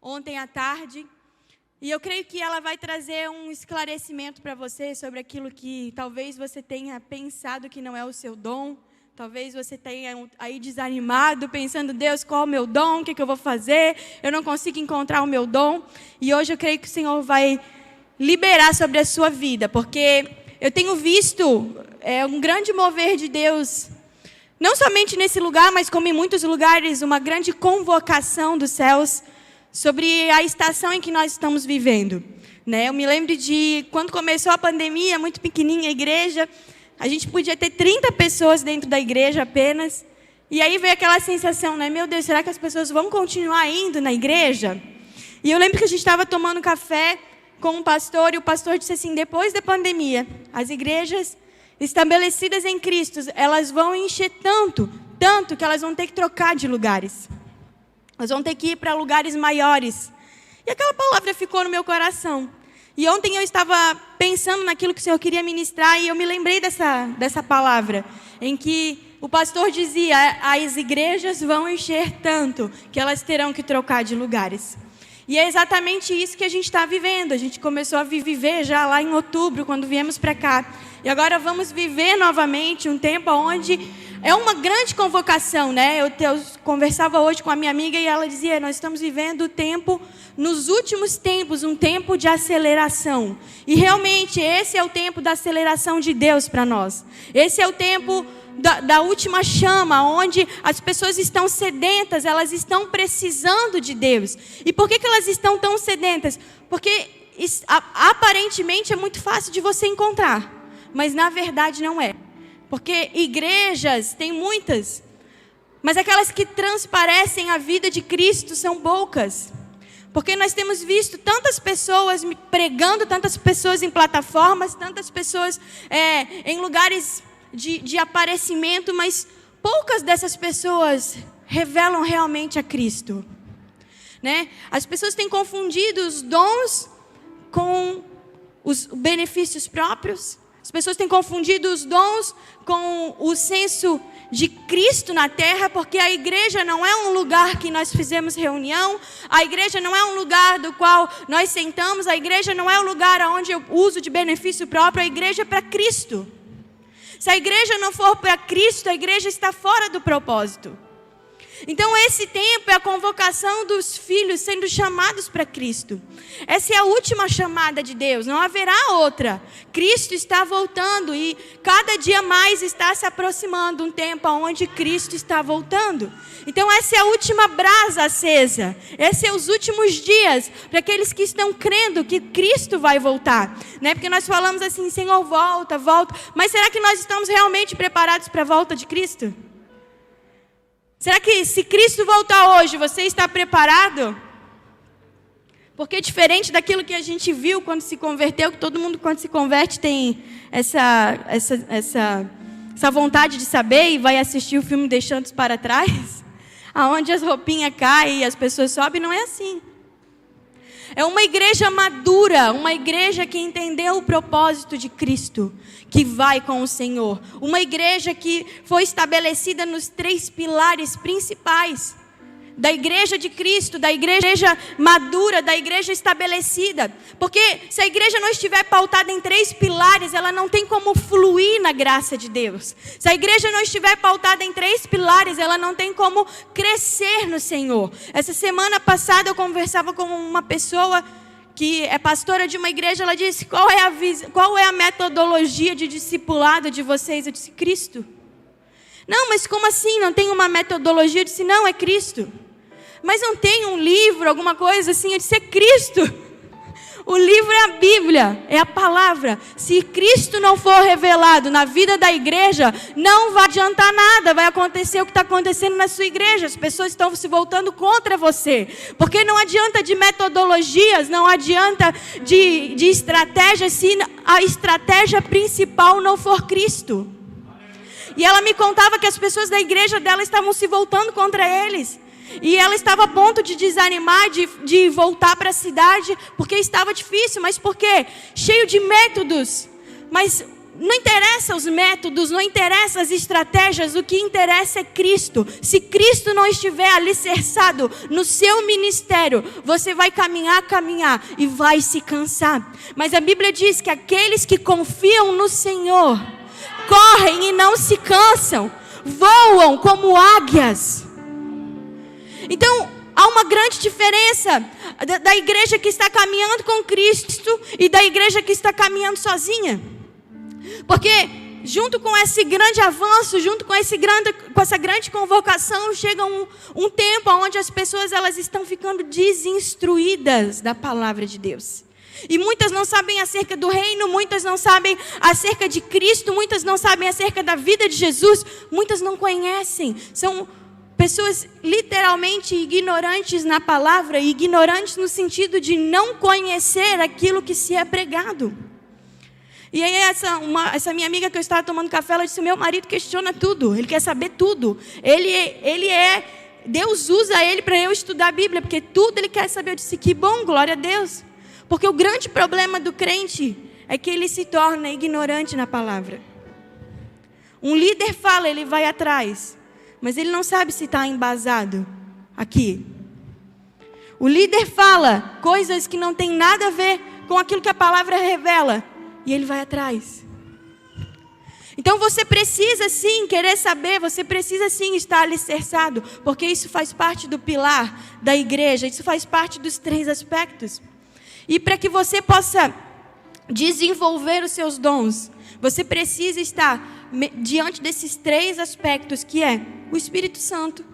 ontem à tarde. E eu creio que ela vai trazer um esclarecimento para você sobre aquilo que talvez você tenha pensado que não é o seu dom. Talvez você tenha aí desanimado, pensando, Deus, qual é o meu dom? O que eu vou fazer? Eu não consigo encontrar o meu dom. E hoje eu creio que o Senhor vai liberar sobre a sua vida, porque eu tenho visto um grande mover de Deus, não somente nesse lugar, mas como em muitos lugares, uma grande convocação dos céus sobre a estação em que nós estamos vivendo. Eu me lembro de quando começou a pandemia, muito pequenininha a igreja, a gente podia ter 30 pessoas dentro da igreja apenas, e aí veio aquela sensação, meu Deus, será que as pessoas vão continuar indo na igreja? E eu lembro que a gente estava tomando café com um pastor, e o pastor disse assim, depois da pandemia, as igrejas estabelecidas em Cristo, elas vão encher tanto que elas vão ter que trocar de lugares. Elas vão ter que ir para lugares maiores. E aquela palavra ficou no meu coração. E ontem eu estava pensando naquilo que o Senhor queria ministrar, e eu me lembrei dessa palavra, em que o pastor dizia, as igrejas vão encher tanto que elas terão que trocar de lugares. E é exatamente isso que a gente está vivendo. A gente começou a viver já lá em outubro, quando viemos para cá. E agora vamos viver novamente um tempo onde é uma grande convocação, Eu conversava hoje com a minha amiga e ela dizia, nós estamos vivendo o tempo, nos últimos tempos, um tempo de aceleração. E realmente esse é o tempo da aceleração de Deus para nós. Esse é o tempo da última chama, onde as pessoas estão sedentas, elas estão precisando de Deus. E por que elas estão tão sedentas? Porque aparentemente é muito fácil de você encontrar, mas na verdade não é. Porque igrejas, tem muitas, mas aquelas que transparecem a vida de Cristo são poucas. Porque nós temos visto tantas pessoas pregando, tantas pessoas em plataformas, tantas pessoas em lugares de aparecimento, mas poucas dessas pessoas revelam realmente a Cristo. As pessoas têm confundido os dons com os benefícios próprios. As pessoas têm confundido os dons com o senso de Cristo na terra, porque a igreja não é um lugar que nós fizemos reunião, a igreja não é um lugar do qual nós sentamos, a igreja não é um lugar onde eu uso de benefício próprio, a igreja é para Cristo. Se a igreja não for para Cristo, a igreja está fora do propósito. Então esse tempo é a convocação dos filhos sendo chamados para Cristo. Essa é a última chamada de Deus, não haverá outra. Cristo está voltando e cada dia mais está se aproximando um tempo onde Cristo está voltando. Então essa é a última brasa acesa. Esses são os últimos dias para aqueles que estão crendo que Cristo vai voltar. Porque nós falamos assim, Senhor, volta, volta. Mas será que nós estamos realmente preparados para a volta de Cristo? Será que se Cristo voltar hoje, você está preparado? Porque diferente daquilo que a gente viu quando se converteu, que todo mundo quando se converte tem essa vontade de saber e vai assistir o filme Deixando-os para Trás, aonde as roupinhas caem e as pessoas sobem, não é assim. É uma igreja madura, uma igreja que entendeu o propósito de Cristo, que vai com o Senhor. Uma igreja que foi estabelecida nos 3 pilares principais da igreja de Cristo, da igreja madura, da igreja estabelecida. Porque se a igreja não estiver pautada em 3 pilares, ela não tem como fluir na graça de Deus. Se a igreja não estiver pautada em 3 pilares, ela não tem como crescer no Senhor. Essa semana passada eu conversava com uma pessoa que é pastora de uma igreja, ela disse, qual é a metodologia de discipulado de vocês? Eu disse, Cristo. Não, mas como assim? Não tem uma metodologia? Eu disse, não, é Cristo. Mas não tem um livro, alguma coisa assim? Eu disse, é Cristo. O livro é a Bíblia, é a palavra. Se Cristo não for revelado na vida da igreja, não vai adiantar nada. Vai acontecer o que está acontecendo na sua igreja. As pessoas estão se voltando contra você. Porque não adianta de metodologias, não adianta de estratégia, se a estratégia principal não for Cristo. E ela me contava que as pessoas da igreja dela estavam se voltando contra eles. E ela estava a ponto de desanimar, de voltar para a cidade, porque estava difícil. Mas por quê? Cheio de métodos. Mas não interessa os métodos, não interessa as estratégias, o que interessa é Cristo. Se Cristo não estiver alicerçado no seu ministério, você vai caminhar e vai se cansar. Mas a Bíblia diz que aqueles que confiam no Senhor, correm e não se cansam, voam como águias. Então, há uma grande diferença da igreja que está caminhando com Cristo e da igreja que está caminhando sozinha. Porque junto com esse grande avanço, junto com essa grande convocação, chega um tempo onde as pessoas elas estão ficando desinstruídas da palavra de Deus. E muitas não sabem acerca do reino, muitas não sabem acerca de Cristo, muitas não sabem acerca da vida de Jesus, muitas não conhecem. São pessoas literalmente ignorantes na palavra, ignorantes no sentido de não conhecer aquilo que se é pregado. E aí essa minha amiga que eu estava tomando café, ela disse: meu marido questiona tudo, ele quer saber tudo. Deus usa ele para eu estudar a Bíblia, porque tudo ele quer saber. Eu disse: que bom, glória a Deus. Porque o grande problema do crente é que ele se torna ignorante na palavra. Um líder fala, ele vai atrás, mas ele não sabe se está embasado aqui. O líder fala coisas que não tem nada a ver com aquilo que a palavra revela, e ele vai atrás. Então você precisa sim querer saber, você precisa sim estar alicerçado, porque isso faz parte do pilar da igreja, isso faz parte dos 3 aspectos. E para que você possa desenvolver os seus dons, você precisa estar diante desses 3 aspectos, que é o Espírito Santo.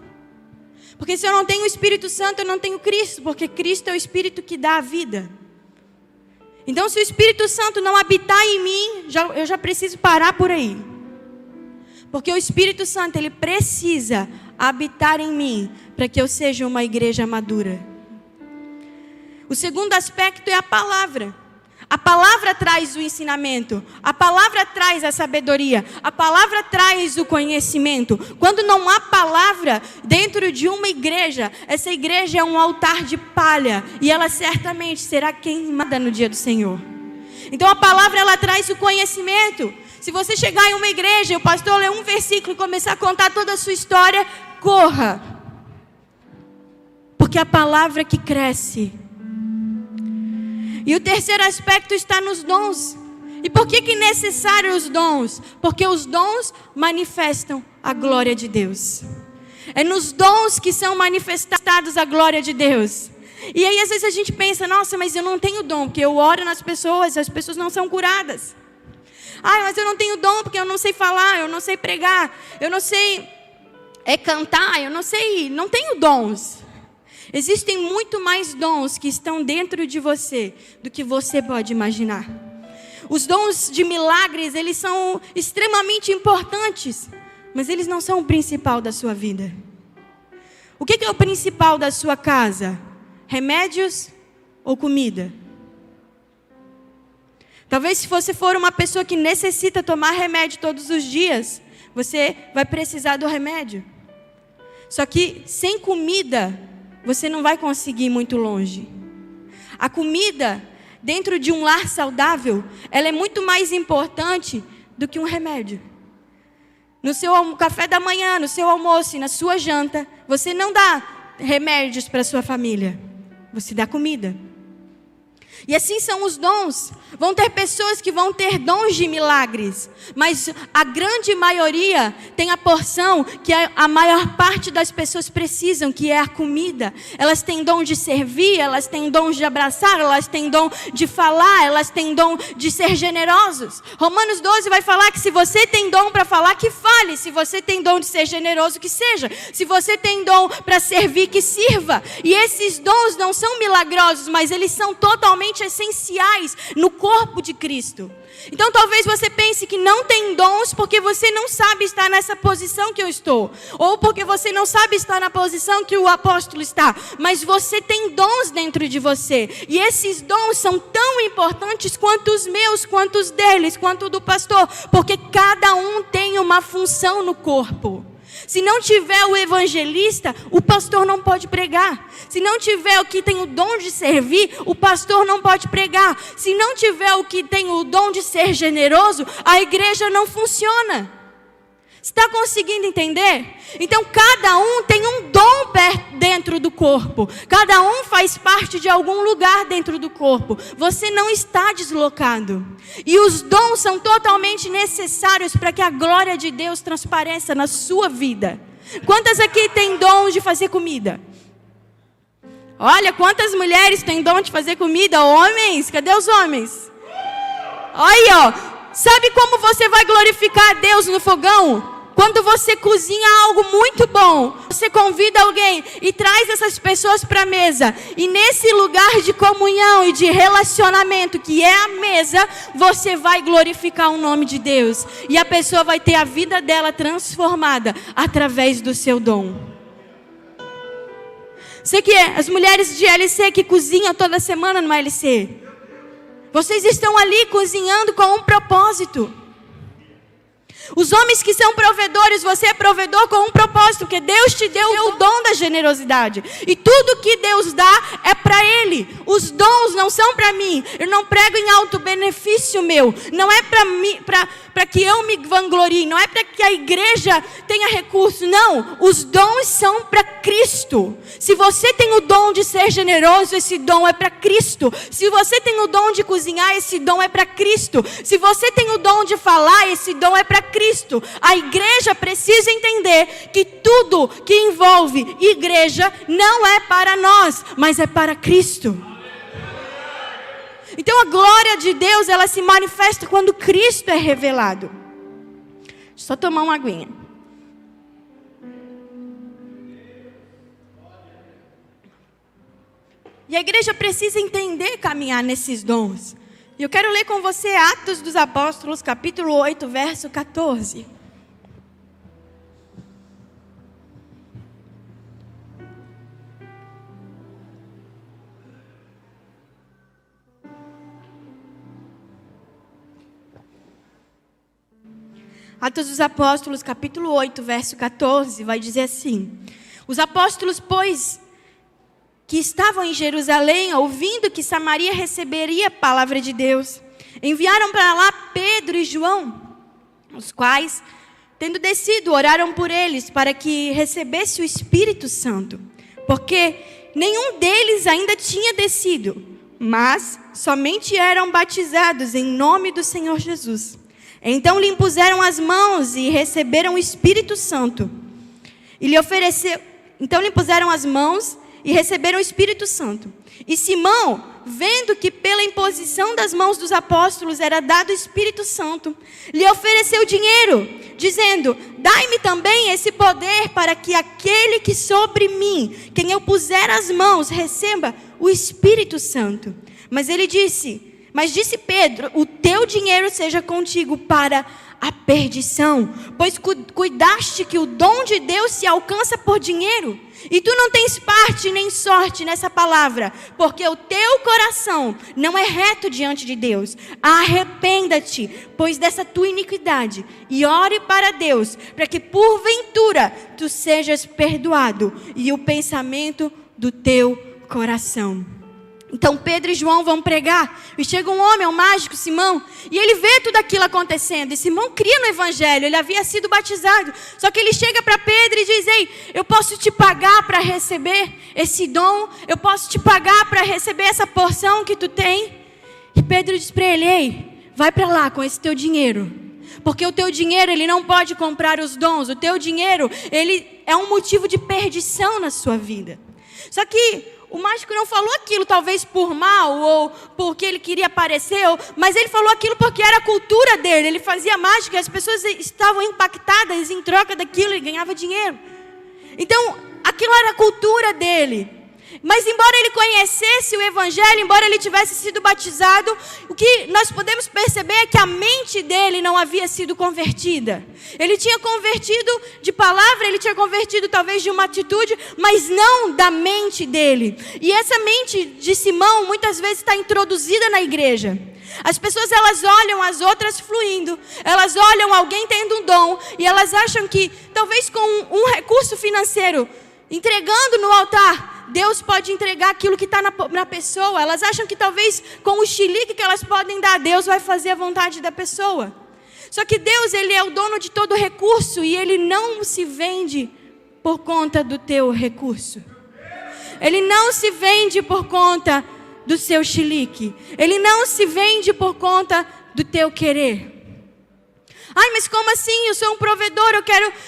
Porque se eu não tenho o Espírito Santo, eu não tenho Cristo, porque Cristo é o Espírito que dá a vida. Então, se o Espírito Santo não habitar em mim, eu já preciso parar por aí. Porque o Espírito Santo, ele precisa habitar em mim, para que eu seja uma igreja madura. O segundo aspecto é a palavra. A palavra traz o ensinamento, a palavra traz a sabedoria, a palavra traz o conhecimento. Quando não há palavra dentro de uma igreja, essa igreja é um altar de palha, e ela certamente será queimada no dia do Senhor. Então a palavra, ela traz o conhecimento. Se você chegar em uma igreja e o pastor ler um versículo e começar a contar toda a sua história, corra. Porque a palavra que cresce. E o terceiro aspecto está nos dons. E por que é necessário os dons? Porque os dons manifestam a glória de Deus. É nos dons que são manifestados a glória de Deus. E aí às vezes a gente pensa: nossa, mas eu não tenho dom, porque eu oro nas pessoas, as pessoas não são curadas. Mas eu não tenho dom porque eu não sei falar, eu não sei pregar, eu não sei cantar, eu não tenho dons. Existem muito mais dons que estão dentro de você do que você pode imaginar. Os dons de milagres, eles são extremamente importantes, mas eles não são o principal da sua vida. O que é o principal da sua casa? Remédios ou comida? Talvez se você for uma pessoa que necessita tomar remédio todos os dias, você vai precisar do remédio. Só que sem comida, você não vai conseguir ir muito longe. A comida, dentro de um lar saudável, ela é muito mais importante do que um remédio. No seu café da manhã, no seu almoço e na sua janta, você não dá remédios para a sua família. Você dá comida. E assim são os dons. Vão ter pessoas que vão ter dons de milagres, mas a grande maioria tem a porção que a maior parte das pessoas precisam, que é a comida. Elas têm dom de servir, elas têm dom de abraçar, elas têm dom de falar, elas têm dom de ser generosos. Romanos 12 vai falar que se você tem dom para falar, que fale. Se você tem dom de ser generoso, que seja. Se você tem dom para servir, que sirva. E esses dons não são milagrosos, mas eles são totalmente essenciais no corpo de Cristo. Então talvez você pense que não tem dons porque você não sabe estar nessa posição que eu estou, ou porque você não sabe estar na posição que o apóstolo está, mas você tem dons dentro de você, e esses dons são tão importantes quanto os meus, quanto os deles, quanto o do pastor, porque cada um tem uma função no corpo. Se não tiver o evangelista, o pastor não pode pregar. Se não tiver o que tem o dom de servir, o pastor não pode pregar. Se não tiver o que tem o dom de ser generoso, a igreja não funciona. Está conseguindo entender? Então cada um tem um dom dentro do corpo. Cada um faz parte de algum lugar dentro do corpo. Você não está deslocado. E os dons são totalmente necessários para que a glória de Deus transpareça na sua vida. Quantas aqui têm dom de fazer comida? Olha, quantas mulheres têm dom de fazer comida? Homens, cadê os homens? Olha, ó. Sabe como você vai glorificar a Deus no fogão? Quando você cozinha algo muito bom, você convida alguém e traz essas pessoas para a mesa. E nesse lugar de comunhão e de relacionamento que é a mesa, você vai glorificar o nome de Deus. E a pessoa vai ter a vida dela transformada através do seu dom. Sei que as mulheres de LC que cozinham toda semana no LC. Vocês estão ali cozinhando com um propósito. Os homens que são provedores, você é provedor com um propósito, porque Deus te deu o dom da generosidade. E tudo que Deus dá é para Ele. Os dons não são para mim. Eu não prego em alto benefício meu. Não é para que eu me vanglorie. Não é para que a igreja tenha recurso. Não, os dons são para Cristo. Se você tem o dom de ser generoso, esse dom é para Cristo. Se você tem o dom de cozinhar, esse dom é para Cristo. Se você tem o dom de falar, esse dom é para Cristo. A igreja precisa entender que tudo que envolve igreja não é para nós, mas é para Cristo. Então a glória de Deus, ela se manifesta quando Cristo é revelado. Deixa eu só tomar uma aguinha. E a igreja precisa entender caminhar nesses dons. E eu quero ler com você Atos dos Apóstolos, capítulo 8, verso 14. Atos dos Apóstolos, capítulo 8, verso 14, vai dizer assim: os apóstolos, pois, que estavam em Jerusalém, ouvindo que Samaria receberia a palavra de Deus, enviaram para lá Pedro e João, os quais, tendo descido, oraram por eles, para que recebesse o Espírito Santo, porque nenhum deles ainda tinha descido, mas somente eram batizados em nome do Senhor Jesus. Então lhe impuseram as mãos e receberam o Espírito Santo. Então lhe impuseram as mãos e receberam o Espírito Santo. E Simão, vendo que pela imposição das mãos dos apóstolos era dado o Espírito Santo, lhe ofereceu dinheiro, dizendo: dai-me também esse poder, para que aquele que sobre mim, quem eu puser as mãos, receba o Espírito Santo. Mas disse Pedro: o teu dinheiro seja contigo para a perdição, pois cuidaste que o dom de Deus se alcança por dinheiro. E tu não tens parte nem sorte nessa palavra, porque o teu coração não é reto diante de Deus. Arrependa-te, pois dessa tua iniquidade, e ore para Deus, para que porventura tu sejas perdoado, e o pensamento do teu coração. Então Pedro e João vão pregar, e chega um homem, um mágico, Simão, e ele vê tudo aquilo acontecendo, e Simão cria no evangelho, ele havia sido batizado, só que ele chega para Pedro e diz: ei, eu posso te pagar para receber esse dom, eu posso te pagar para receber essa porção que tu tem. E Pedro diz para ele: ei, vai para lá com esse teu dinheiro, porque o teu dinheiro, ele não pode comprar os dons, o teu dinheiro, ele é um motivo de perdição na sua vida. Só que o mágico não falou aquilo talvez por mal ou porque ele queria aparecer, mas ele falou aquilo porque era a cultura dele. Ele fazia mágica e as pessoas estavam impactadas em troca daquilo e ganhava dinheiro. Então, aquilo era a cultura dele. Mas embora ele conhecesse o Evangelho, embora ele tivesse sido batizado, o que nós podemos perceber é que a mente dele não havia sido convertida. Ele tinha convertido de palavra, ele tinha convertido talvez de uma atitude, mas não da mente dele. E essa mente de Simão muitas vezes está introduzida na igreja. As pessoas, elas olham as outras fluindo, elas olham alguém tendo um dom, e elas acham que talvez com um recurso financeiro, entregando no altar, Deus pode entregar aquilo que está na pessoa. Elas acham que talvez com o chilique que elas podem dar, Deus vai fazer a vontade da pessoa. Só que Deus, Ele é o dono de todo recurso, e Ele não se vende por conta do teu recurso. Ele não se vende por conta do seu chilique. Ele não se vende por conta do teu querer. Ai, mas como assim? Eu sou um provedor,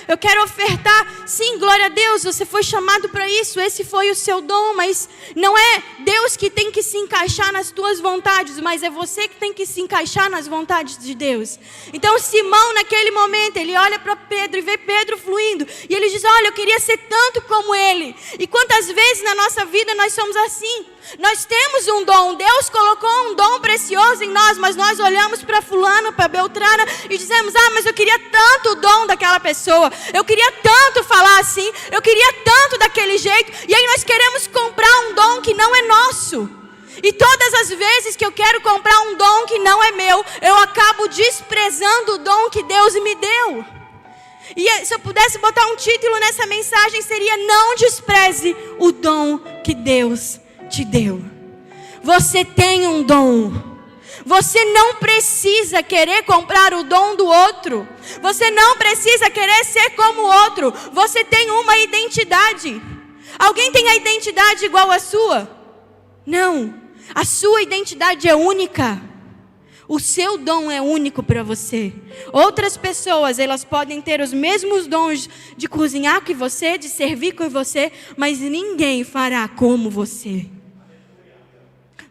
eu quero ofertar. Sim, glória a Deus, você foi chamado para isso, esse foi o seu dom, mas não é Deus que tem que se encaixar nas tuas vontades, mas é você que tem que se encaixar nas vontades de Deus. Então Simão, naquele momento, ele olha para Pedro e vê Pedro fluindo, e ele diz, olha, eu queria ser tanto como ele. E quantas vezes na nossa vida nós somos assim? Nós temos um dom, Deus colocou um dom precioso em nós, mas nós olhamos para fulano, para Beltrana e dizemos, mas eu queria tanto o dom daquela pessoa, eu queria tanto falar assim, eu queria tanto daquele jeito, e aí nós queremos comprar um dom que não é nosso. E todas as vezes que eu quero comprar um dom que não é meu, eu acabo desprezando o dom que Deus me deu. E se eu pudesse botar um título nessa mensagem, seria: não despreze o dom que Deus te deu. Você tem um dom. Você não precisa querer comprar o dom do outro. Você não precisa querer ser como o outro. Você tem uma identidade. Alguém tem a identidade igual à sua? Não. A sua identidade é única. O seu dom é único para você. Outras pessoas, elas podem ter os mesmos dons de cozinhar que você, de servir com você, mas ninguém fará como você.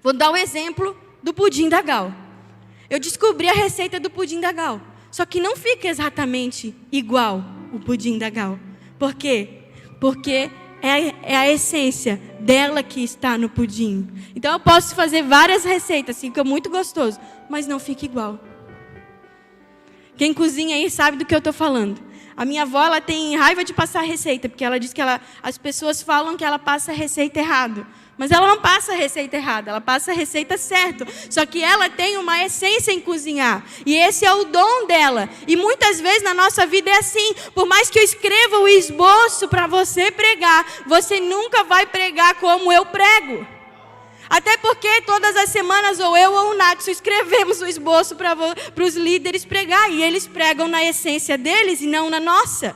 Vou dar o exemplo do pudim da Gal. Eu descobri a receita do pudim da Gal. Só que não fica exatamente igual o pudim da Gal. Por quê? Porque é a essência dela que está no pudim. Então eu posso fazer várias receitas, fica muito gostoso, mas não fica igual. Quem cozinha aí sabe do que eu estou falando. A minha avó, ela tem raiva de passar receita, porque ela diz que as pessoas falam que ela passa a receita errado. Mas ela não passa a receita errada, ela passa a receita certa. Só que ela tem uma essência em cozinhar. E esse é o dom dela. E muitas vezes na nossa vida é assim. Por mais que eu escreva o esboço para você pregar, você nunca vai pregar como eu prego. Até porque todas as semanas ou eu ou o Natsu escrevemos o esboço para os líderes pregar. E eles pregam na essência deles e não na nossa.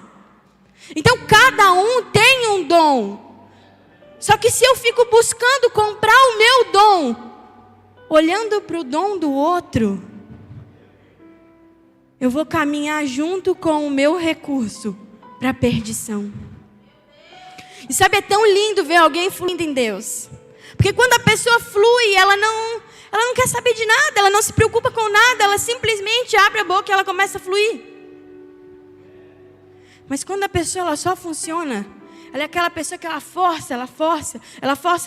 Então cada um tem um dom. Só que se eu fico buscando comprar o meu dom, olhando para o dom do outro, eu vou caminhar junto com o meu recurso para a perdição. E sabe, é tão lindo ver alguém fluindo em Deus. Porque quando a pessoa flui, ela não quer saber de nada, ela não se preocupa com nada, ela simplesmente abre a boca e ela começa a fluir. Mas quando a pessoa ela só funciona, ela é aquela pessoa que ela força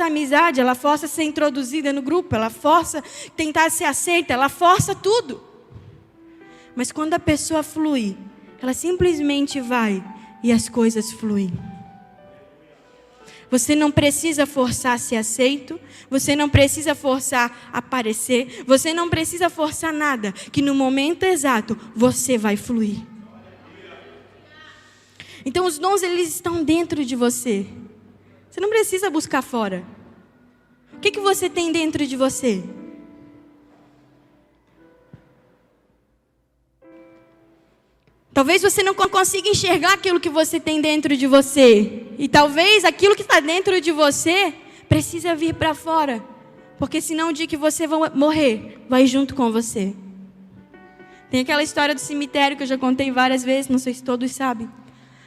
a amizade, ela força ser introduzida no grupo, ela força tentar ser aceita, ela força tudo. Mas quando a pessoa flui, ela simplesmente vai e as coisas fluem. Você não precisa forçar ser aceito, você não precisa forçar aparecer, você não precisa forçar nada, que no momento exato você vai fluir. Então os dons, eles estão dentro de você. Você não precisa buscar fora. O que você tem dentro de você? Talvez você não consiga enxergar aquilo que você tem dentro de você. E talvez aquilo que está dentro de você precisa vir para fora. Porque senão o dia que você vai morrer, vai junto com você. Tem aquela história do cemitério que eu já contei várias vezes, não sei se todos sabem.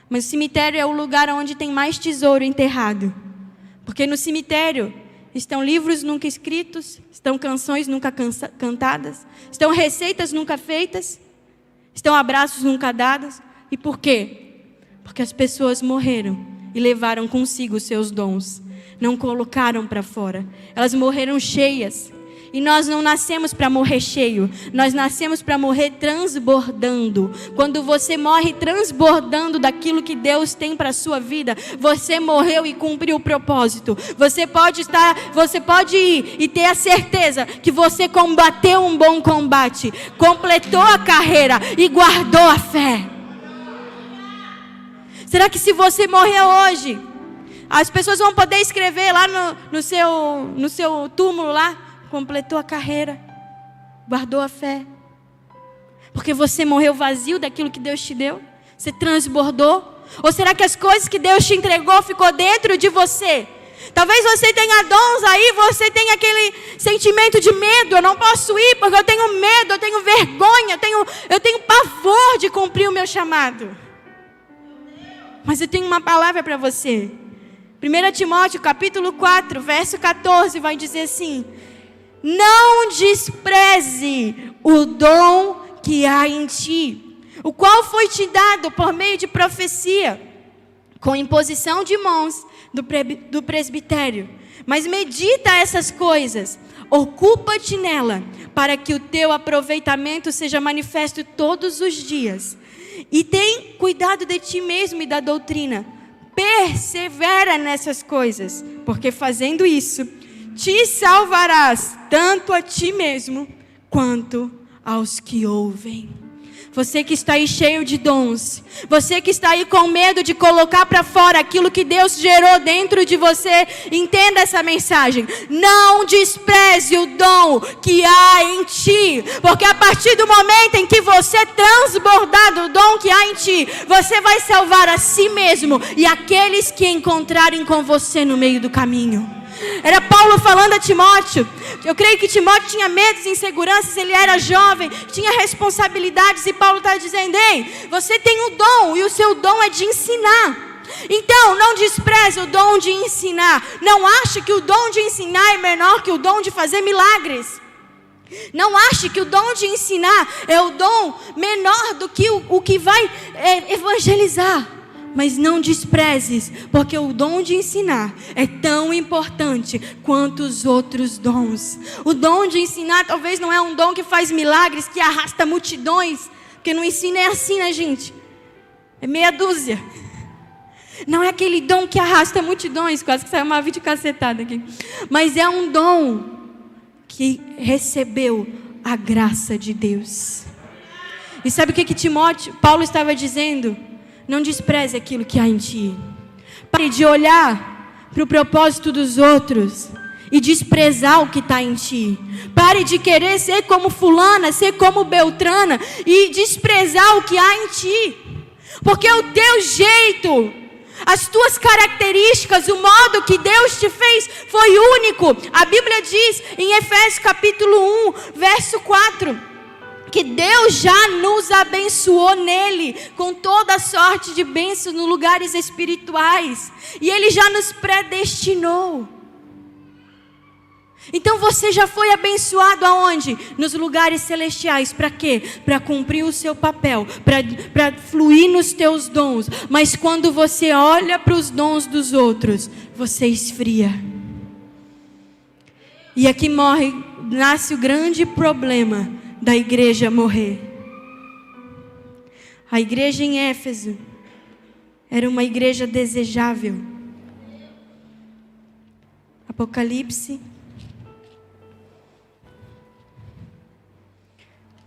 Mas o cemitério é o lugar onde tem mais tesouro enterrado. Porque no cemitério estão livros nunca escritos, estão canções nunca cantadas, estão receitas nunca feitas, estão abraços nunca dados. E por quê? Porque as pessoas morreram e levaram consigo os seus dons. não colocaram para fora. Elas morreram cheias. E nós não nascemos para morrer cheio. Nós nascemos para morrer transbordando. Quando você morre transbordando daquilo que Deus tem para a sua vida, você morreu e cumpriu o propósito. Você pode ir e ter a certeza que você combateu um bom combate, completou a carreira e guardou a fé. Será que se você morrer hoje, as pessoas vão poder escrever lá no seu túmulo lá, completou a carreira, guardou a fé? Porque você morreu vazio daquilo que Deus te deu? Você transbordou? Ou será que as coisas que Deus te entregou ficou dentro de você? Talvez você tenha dons aí, você tenha aquele sentimento de medo. Eu não posso ir porque eu tenho medo, eu tenho vergonha, eu tenho pavor de cumprir o meu chamado. Mas eu tenho uma palavra para você. 1 Timóteo capítulo 4, verso 14 vai dizer assim: não despreze o dom que há em ti, o qual foi te dado por meio de profecia, com imposição de mãos do presbitério. Mas medita essas coisas, ocupa-te nela, para que o teu aproveitamento seja manifesto todos os dias. E tem cuidado de ti mesmo e da doutrina. Persevera nessas coisas, porque fazendo isso, te salvarás tanto a ti mesmo, quanto aos que ouvem. Você que está aí cheio de dons, você que está aí com medo de colocar para fora aquilo que Deus gerou dentro de você, entenda essa mensagem. Não despreze o dom que há em ti, porque a partir do momento em que você transbordar do dom que há em ti, você vai salvar a si mesmo e aqueles que encontrarem com você no meio do caminho. Era Paulo falando a Timóteo. Eu creio que Timóteo tinha medos e inseguranças. Ele era jovem, tinha responsabilidades. E Paulo está dizendo: ei, você tem o dom, e o seu dom é de ensinar. Então não despreze o dom de ensinar. Não ache que o dom de ensinar é menor que o dom de fazer milagres. Não ache que o dom de ensinar é o dom menor do que o que vai evangelizar. Mas não desprezes, porque o dom de ensinar é tão importante quanto os outros dons. O dom de ensinar talvez não é um dom que faz milagres, que arrasta multidões, porque no ensino é assim, né, gente? É meia dúzia. Não é aquele dom que arrasta multidões, quase que saiu uma videocacetada aqui. Mas é um dom que recebeu a graça de Deus. E sabe o que Paulo estava dizendo? Não despreze aquilo que há em ti. Pare de olhar para o propósito dos outros e desprezar o que está em ti. Pare de querer ser como fulana, ser como Beltrana e desprezar o que há em ti. Porque o teu jeito, as tuas características, o modo que Deus te fez foi único. A Bíblia diz em Efésios capítulo 1, verso 4... que Deus já nos abençoou nele, com toda sorte de bênçãos nos lugares espirituais. E Ele já nos predestinou. Então você já foi abençoado aonde? Nos lugares celestiais. Para quê? Para cumprir o seu papel, para fluir nos teus dons. Mas quando você olha para os dons dos outros, você esfria. E aqui nasce o grande problema da igreja morrer. A igreja em Éfeso era uma igreja desejável. Apocalipse,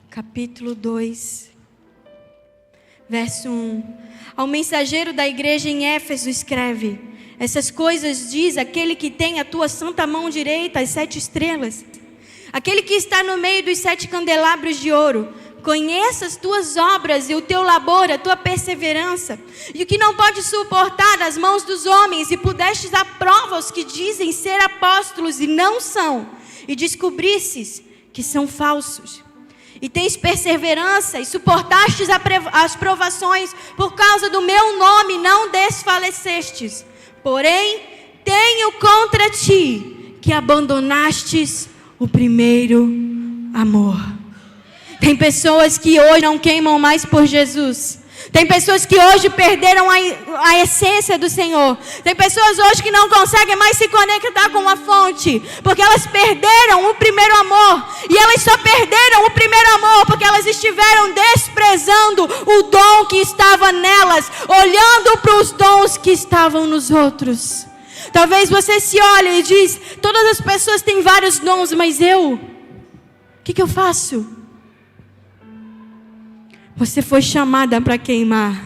capítulo 2, verso 1. Ao mensageiro da igreja em Éfeso escreve: essas coisas diz aquele que tem a tua santa mão direita, as 7 estrelas. Aquele que está no meio dos 7 candelabros de ouro. Conheça as tuas obras e o teu labor, a tua perseverança. E o que não pode suportar as mãos dos homens. E pudestes dar prova aos que dizem ser apóstolos e não são. E descobristes que são falsos. E tens perseverança e suportastes as provações. Por causa do meu nome não desfalecestes. Porém, tenho contra ti que abandonastes o primeiro amor. Tem pessoas que hoje não queimam mais por Jesus. Tem pessoas que hoje perderam a essência do Senhor. Tem pessoas hoje que não conseguem mais se conectar com a fonte, porque elas perderam o primeiro amor. E elas só perderam o primeiro amor porque elas estiveram desprezando o dom que estava nelas, olhando para os dons que estavam nos outros. Talvez você se olhe e diz: todas as pessoas têm vários dons, mas o que eu faço? Você foi chamada para queimar.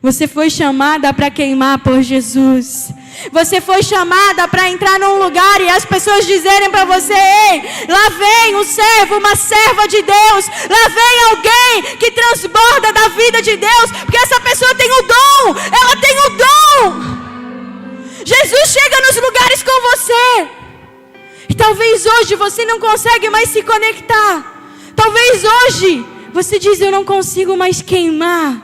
Você foi chamada para queimar por Jesus. Você foi chamada para entrar num lugar e as pessoas dizerem para você: ei, lá vem um servo, uma serva de Deus. Lá vem alguém que transborda da vida de Deus, porque essa pessoa tem o dom. Ela tem o dom. Jesus chega nos lugares com você. E talvez hoje você não consegue mais se conectar. Talvez hoje você diz: eu não consigo mais queimar.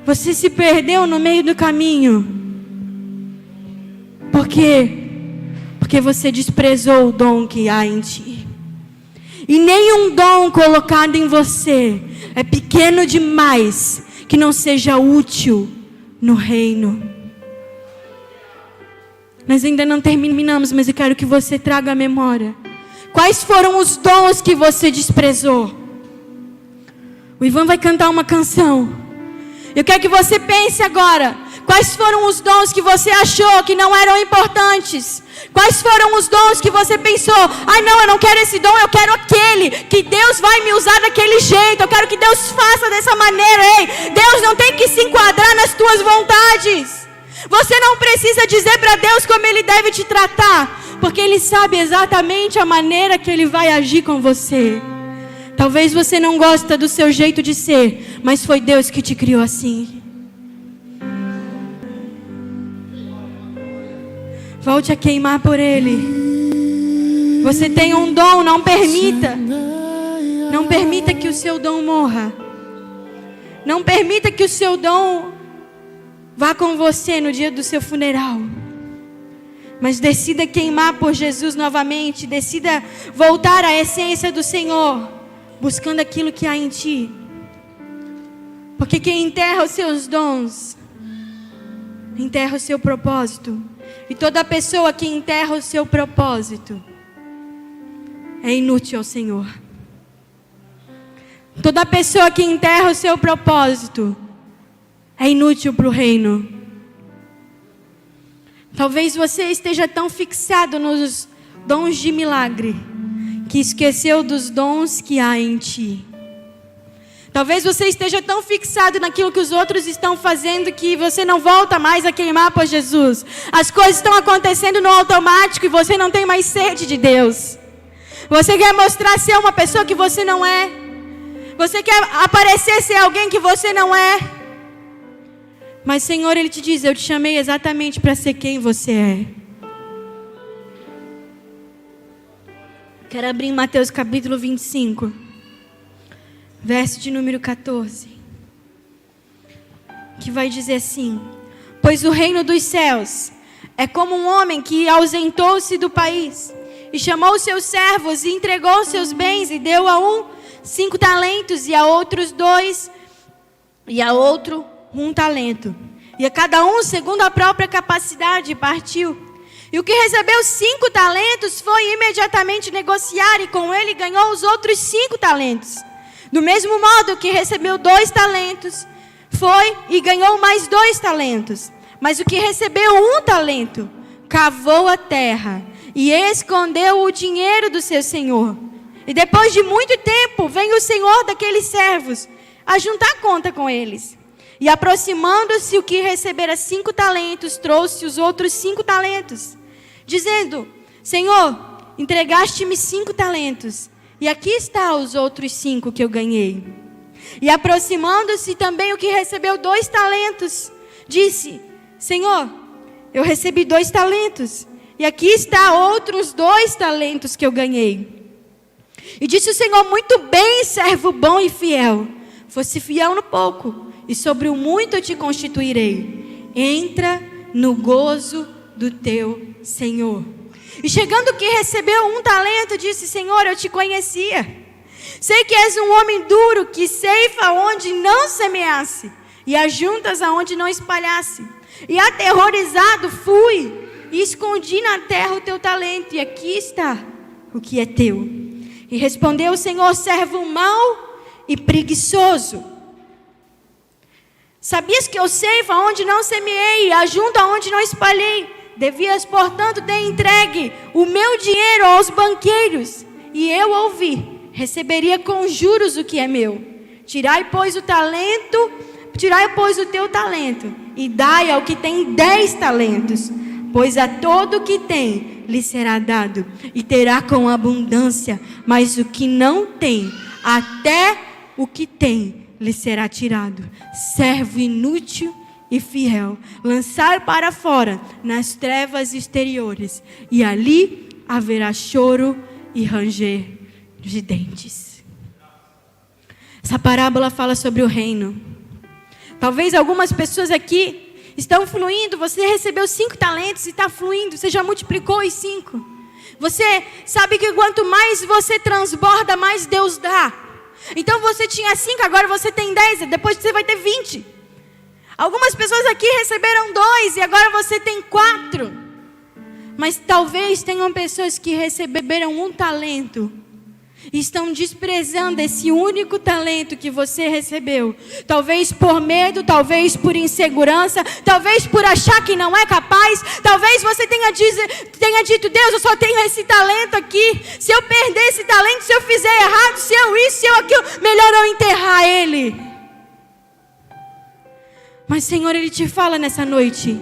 Você se perdeu no meio do caminho. Por quê? Porque você desprezou o dom que há em ti. E nenhum dom colocado em você é pequeno demais que não seja útil no reino. Nós ainda não terminamos, mas eu quero que você traga a memória. Quais foram os dons que você desprezou? O Ivan vai cantar uma canção. Eu quero que você pense agora. Quais foram os dons que você achou que não eram importantes? Quais foram os dons que você pensou: ai não, eu não quero esse dom, eu quero aquele, que Deus vai me usar daquele jeito, eu quero que Deus faça dessa maneira. Ei, Deus não tem que se enquadrar nas tuas vontades. Você não precisa dizer para Deus como Ele deve te tratar, porque Ele sabe exatamente a maneira que Ele vai agir com você. Talvez você não goste do seu jeito de ser, mas foi Deus que te criou assim. Volte a queimar por Ele. Você tem um dom, não permita. Não permita que o seu dom morra. Não permita que o seu dom vá com você no dia do seu funeral. Mas decida queimar por Jesus novamente. Decida voltar à essência do Senhor, buscando aquilo que há em ti. Porque quem enterra os seus dons, enterra o seu propósito. E toda pessoa que enterra o seu propósito é inútil ao Senhor. Toda pessoa que enterra o seu propósito é inútil para o reino. Talvez você esteja tão fixado nos dons de milagre que esqueceu dos dons que há em ti. Talvez você esteja tão fixado naquilo que os outros estão fazendo que você não volta mais a queimar por Jesus. As coisas estão acontecendo no automático e você não tem mais sede de Deus. Você quer mostrar ser uma pessoa que você não é. Você quer aparecer ser alguém que você não é. Mas Senhor, Ele te diz: eu te chamei exatamente para ser quem você é. Quero abrir em Mateus capítulo 25, verso de número 14, que vai dizer assim: pois o reino dos céus é como um homem que ausentou-se do país e chamou os seus servos e entregou os seus bens, e deu a um 5 talentos, e a outros 2, e a outro 1 talento, e a cada um segundo a própria capacidade partiu. E o que recebeu 5 talentos foi imediatamente negociar, e com ele ganhou os outros 5 talentos. Do mesmo modo, o que recebeu 2 talentos foi e ganhou mais 2 talentos. Mas o que recebeu 1 talento cavou a terra e escondeu o dinheiro do seu senhor. E depois de muito tempo vem o senhor daqueles servos a juntar conta com eles. E aproximando-se o que recebera 5 talentos, trouxe os outros 5 talentos, dizendo: Senhor, entregaste-me 5 talentos, e aqui está os outros 5 que eu ganhei. E aproximando-se também o que recebeu 2 talentos, disse: Senhor, eu recebi 2 talentos, e aqui está outros 2 talentos que eu ganhei. E disse o Senhor: muito bem, servo bom e fiel. Fosse fiel no pouco, e sobre o muito eu te constituirei. Entra no gozo do teu Senhor. E chegando o que recebeu 1 talento, disse: Senhor, eu te conhecia, Sei que és um homem duro, que ceifa onde não semeasse, e ajuntas aonde não espalhasse. E aterrorizado fui, e escondi na terra o teu talento, e aqui está o que é teu. E respondeu o Senhor: servo mau e preguiçoso. Sabias que eu ceifo aonde não semeei, e ajunto aonde não espalhei? Devias, portanto, ter entregue o meu dinheiro aos banqueiros, e eu ouvi, receberia com juros o que é meu. Tirai, pois, o teu talento, e dai ao que tem 10 talentos, pois a todo o que tem lhe será dado, e terá com abundância, mas o que não tem, até o que tem lhe será tirado. Servo inútil e fiel, lançar para fora nas trevas exteriores, e ali haverá choro e ranger de dentes. Essa parábola fala sobre o reino. Talvez algumas pessoas aqui estão fluindo. Você recebeu 5 talentos e está fluindo. Você já multiplicou os 5. Você sabe que quanto mais você transborda, mais Deus dá. Então você tinha 5, agora você tem 10. Depois você vai ter 20. Algumas pessoas aqui receberam 2 e agora você tem 4. Mas talvez tenham pessoas que receberam 1 talento e estão desprezando esse único talento que você recebeu. Talvez por medo, talvez por insegurança, talvez por achar que não é capaz. Talvez você tenha dito: Deus, eu só tenho esse talento aqui. Se eu perder esse talento, se eu fizer errado, se eu isso, se eu aquilo, melhor eu enterrar ele. Mas Senhor, Ele te fala nessa noite: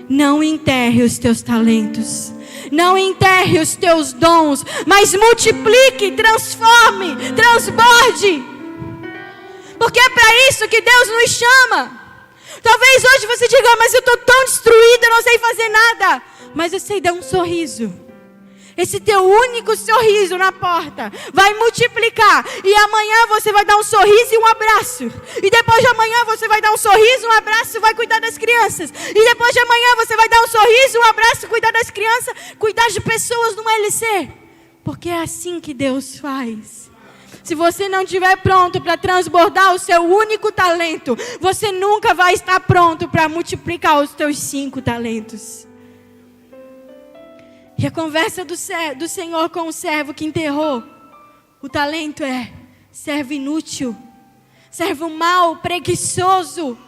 não enterre os teus talentos, não enterre os teus dons, mas multiplique, transforme, transborde. Porque é para isso que Deus nos chama. Talvez hoje você diga: mas eu estou tão destruída, eu não sei fazer nada. Mas eu sei dar um sorriso. Esse teu único sorriso na porta vai multiplicar. E amanhã você vai dar um sorriso e um abraço. E depois de amanhã você vai dar um sorriso, um abraço, vai cuidar das crianças. E depois de amanhã você vai dar um sorriso, um abraço, cuidar das crianças, cuidar de pessoas no LC. Porque é assim que Deus faz. Se você não estiver pronto para transbordar o seu único talento, você nunca vai estar pronto para multiplicar os teus 5 talentos. E a conversa do Senhor com o servo que enterrou o talento é: servo inútil, servo mau, preguiçoso.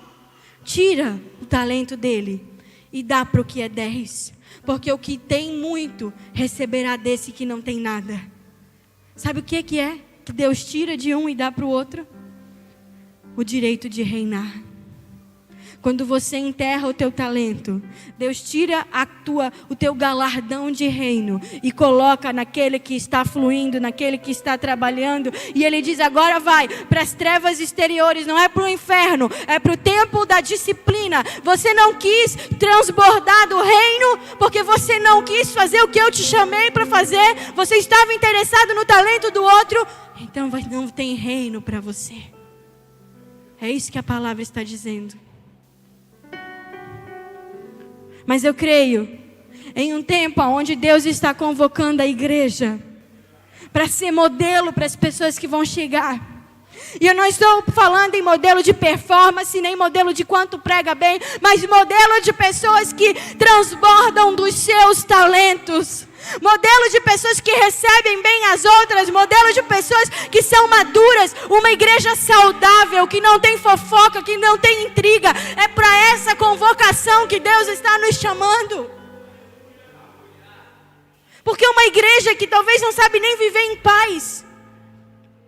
Tira o talento dele e dá para o que é 10. Porque o que tem muito receberá desse que não tem nada. Sabe o que é que Deus tira de um e dá para o outro? O direito de reinar. Quando você enterra o teu talento, Deus tira o teu galardão de reino e coloca naquele que está fluindo, naquele que está trabalhando. E Ele diz: agora vai para as trevas exteriores, não é para o inferno, é para o templo da disciplina. Você não quis transbordar do reino porque você não quis fazer o que eu te chamei para fazer. Você estava interessado no talento do outro, então não tem reino para você. É isso que a palavra está dizendo. Mas eu creio em um tempo onde Deus está convocando a igreja para ser modelo para as pessoas que vão chegar. E eu não estou falando em modelo de performance, nem modelo de quanto prega bem, mas modelo de pessoas que transbordam dos seus talentos. Modelo de pessoas que recebem bem as outras. Modelo de pessoas que são maduras. Uma igreja saudável, que não tem fofoca, que não tem intriga. É para essa convocação que Deus está nos chamando. Porque uma igreja que talvez não sabe nem viver em paz,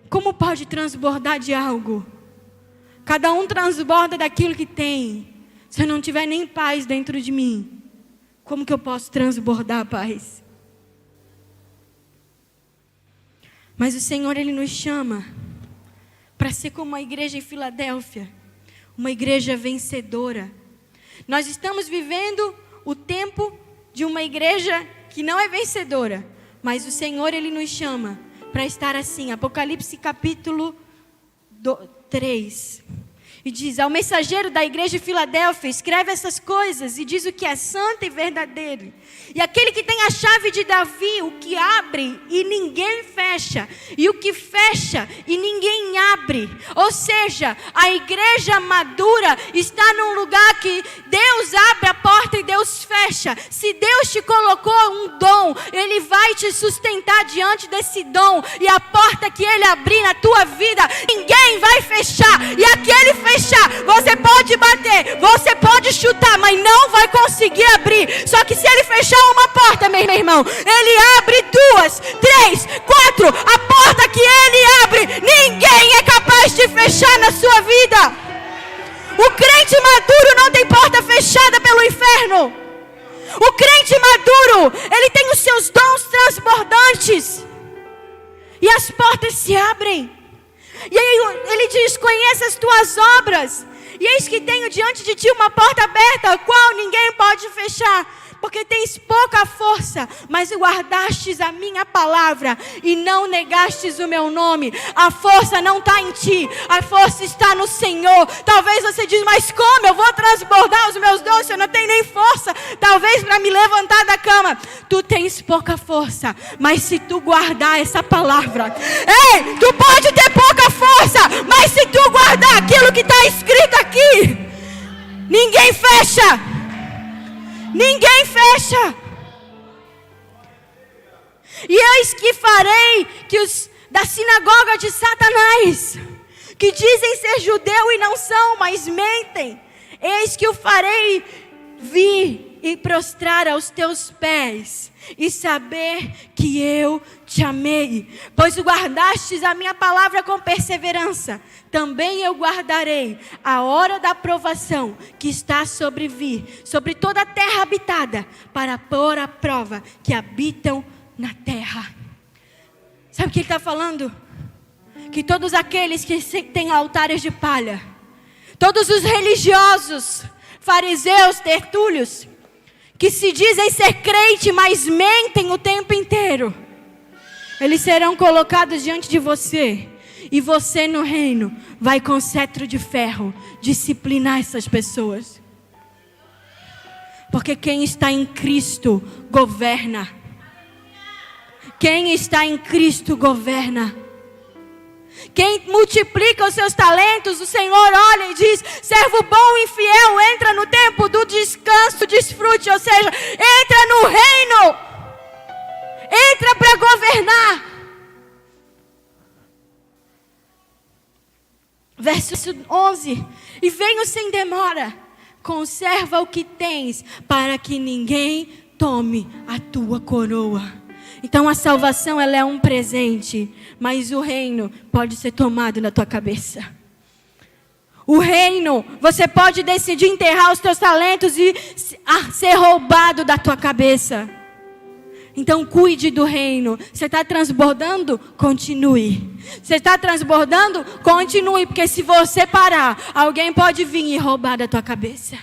como pode transbordar de algo? Cada um transborda daquilo que tem. Se eu não tiver nem paz dentro de mim, como que eu posso transbordar a paz? Mas o Senhor, Ele nos chama para ser como a igreja em Filadélfia, uma igreja vencedora. Nós estamos vivendo o tempo de uma igreja que não é vencedora, mas o Senhor, Ele nos chama para estar assim. Apocalipse capítulo 3. E diz: ao mensageiro da igreja de Filadélfia, escreve essas coisas e diz o que é santo e verdadeiro. E aquele que tem a chave de Davi, o que abre e ninguém fecha, e o que fecha e ninguém abre. Ou seja, a igreja madura está num lugar que Deus abre a porta e Deus fecha. Se Deus te colocou um dom, Ele vai te sustentar diante desse dom. E a porta que Ele abrir na tua vida, ninguém vai fechar. E aquele fechar, você pode bater, você pode chutar, mas não vai conseguir abrir. Só que se Ele fechar uma porta, meu irmão, Ele abre 2, 3, 4. A porta que Ele abre, ninguém é capaz de fechar na sua vida. O crente maduro não tem porta fechada pelo inferno. O crente maduro, ele tem os seus dons transbordantes. E as portas se abrem. E aí ele diz: conheça as tuas obras. E eis que tenho diante de ti uma porta aberta, a qual ninguém pode fechar. Porque tens pouca força, mas guardastes a minha palavra e não negastes o meu nome. A força não está em ti, a força está no Senhor. Talvez você diz: mas como eu vou transbordar os meus dons se eu não tenho nem força? Talvez para me levantar da cama. Tu tens pouca força, mas se tu guardar essa palavra, ei, tu pode ter pouca força, mas se tu guardar aquilo que está escrito aqui, ninguém fecha. Ninguém fecha. E eis que farei que os da sinagoga de Satanás, que dizem ser judeu e não são, mas mentem, eis que o farei vir e prostrar aos teus pés e saber que eu te amei. Pois guardastes a minha palavra com perseverança, também eu guardarei a hora da provação que está sobre vir, sobre toda a terra habitada, para pôr à prova que habitam na terra. Sabe o que ele está falando? Que todos aqueles que têm altares de palha, todos os religiosos, fariseus, tertúlios, que se dizem ser crente, mas mentem o tempo inteiro, eles serão colocados diante de você. E você no reino vai com cetro de ferro disciplinar essas pessoas. Porque quem está em Cristo governa. Quem está em Cristo governa. Quem multiplica os seus talentos, o Senhor olha e diz: servo bom e fiel, entra no tempo do descanso, desfrute. Ou seja, entra no reino. Entra para governar. Verso 11: e venho sem demora, conserva o que tens, para que ninguém tome a tua coroa. Então a salvação, ela é um presente, mas o reino pode ser tomado na tua cabeça. O reino, você pode decidir enterrar os teus talentos e ser roubado da tua cabeça. Então cuide do reino. Você está transbordando? Continue. Você está transbordando? Continue. Porque se você parar, alguém pode vir e roubar da tua cabeça.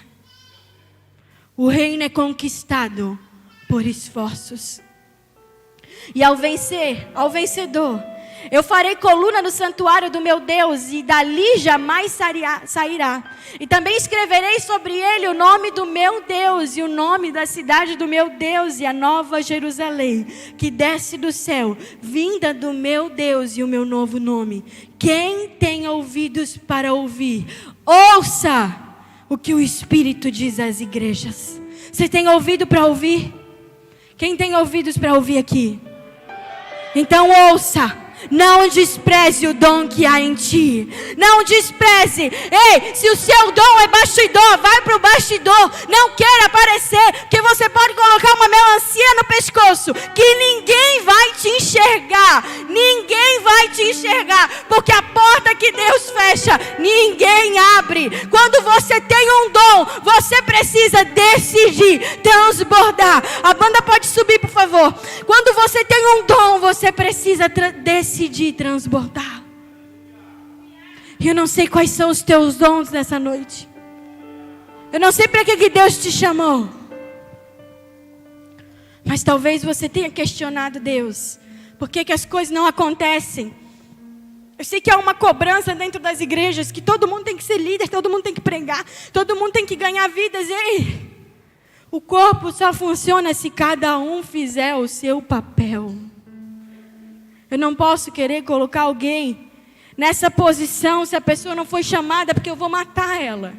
O reino é conquistado por esforços. E ao vencedor, eu farei coluna no santuário do meu Deus, e dali jamais sairá. E também escreverei sobre ele o nome do meu Deus, e o nome da cidade do meu Deus, e a nova Jerusalém, que desce do céu, vinda do meu Deus, e o meu novo nome. Quem tem ouvidos para ouvir, ouça o que o Espírito diz às igrejas. Você tem ouvido para ouvir? Quem tem ouvidos para ouvir aqui? Então ouça. Não despreze o dom que há em ti. Não despreze. Ei, se o seu dom é bastidor, vai para o bastidor. Não queira aparecer, porque você pode colocar uma melancia no pescoço, que ninguém vai te enxergar. Ninguém vai te enxergar, porque a porta que Deus fecha, ninguém abre. Quando você tem um dom, você precisa decidir transbordar. A banda pode subir, por favor. Quando você tem um dom, você precisa decidir transbordar. E eu não sei quais são os teus dons nessa noite. Eu não sei para que Deus te chamou. Mas talvez você tenha questionado Deus. Por que as coisas não acontecem? Eu sei que há uma cobrança dentro das igrejas, que todo mundo tem que ser líder, todo mundo tem que pregar, todo mundo tem que ganhar vidas. Ei, o corpo só funciona se cada um fizer o seu papel. Eu não posso querer colocar alguém nessa posição se a pessoa não foi chamada, porque eu vou matar ela.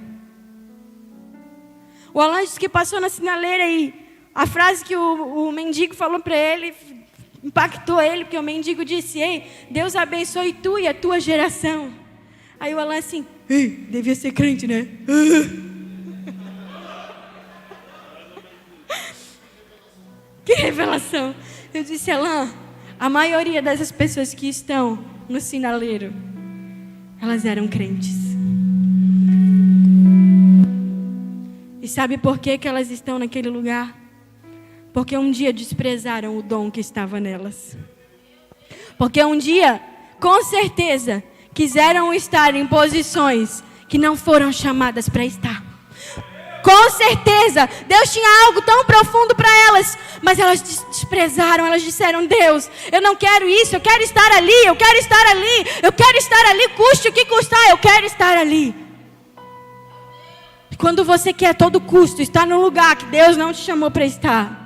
O Alan disse que passou na sinaleira e a frase que o mendigo falou para ele impactou ele, porque o mendigo disse: ei, Deus abençoe tu e a tua geração. Aí o Alan assim: ei, devia ser crente, né? Que revelação. Eu disse: Alan, a maioria dessas pessoas que estão no sinaleiro, elas eram crentes. E sabe por que elas estão naquele lugar? Porque um dia desprezaram o dom que estava nelas. Porque um dia, com certeza, quiseram estar em posições que não foram chamadas para estar. Com certeza, Deus tinha algo tão profundo para elas, mas elas desprezaram, elas disseram: Deus, eu não quero isso, eu quero estar ali, eu quero estar ali, eu quero estar ali, custe o que custar, eu quero estar ali. E quando você quer a todo custo estar no lugar que Deus não te chamou para estar,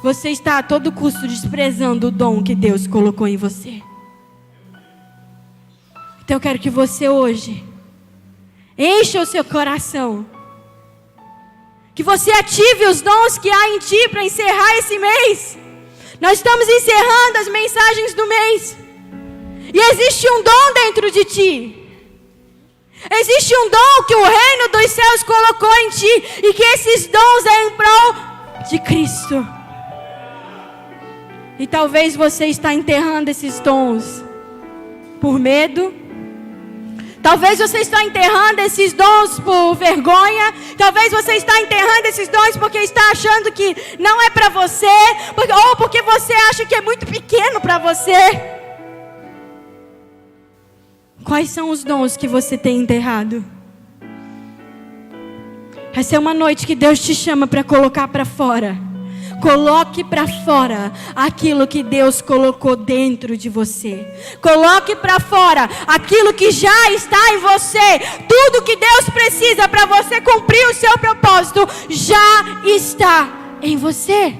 você está a todo custo desprezando o dom que Deus colocou em você. Então eu quero que você hoje encha o seu coração, que você ative os dons que há em ti para encerrar esse mês. Nós estamos encerrando as mensagens do mês. E existe um dom dentro de ti. Existe um dom que o reino dos céus colocou em ti. E que esses dons é em prol de Cristo. E talvez você está enterrando esses dons por medo. Talvez você está enterrando esses dons por vergonha. Talvez você está enterrando esses dons porque está achando que não é para você. Ou porque você acha que é muito pequeno para você. Quais são os dons que você tem enterrado? Essa é uma noite que Deus te chama para colocar para fora. Coloque para fora aquilo que Deus colocou dentro de você. Coloque para fora aquilo que já está em você. Tudo que Deus precisa para você cumprir o seu propósito já está em você.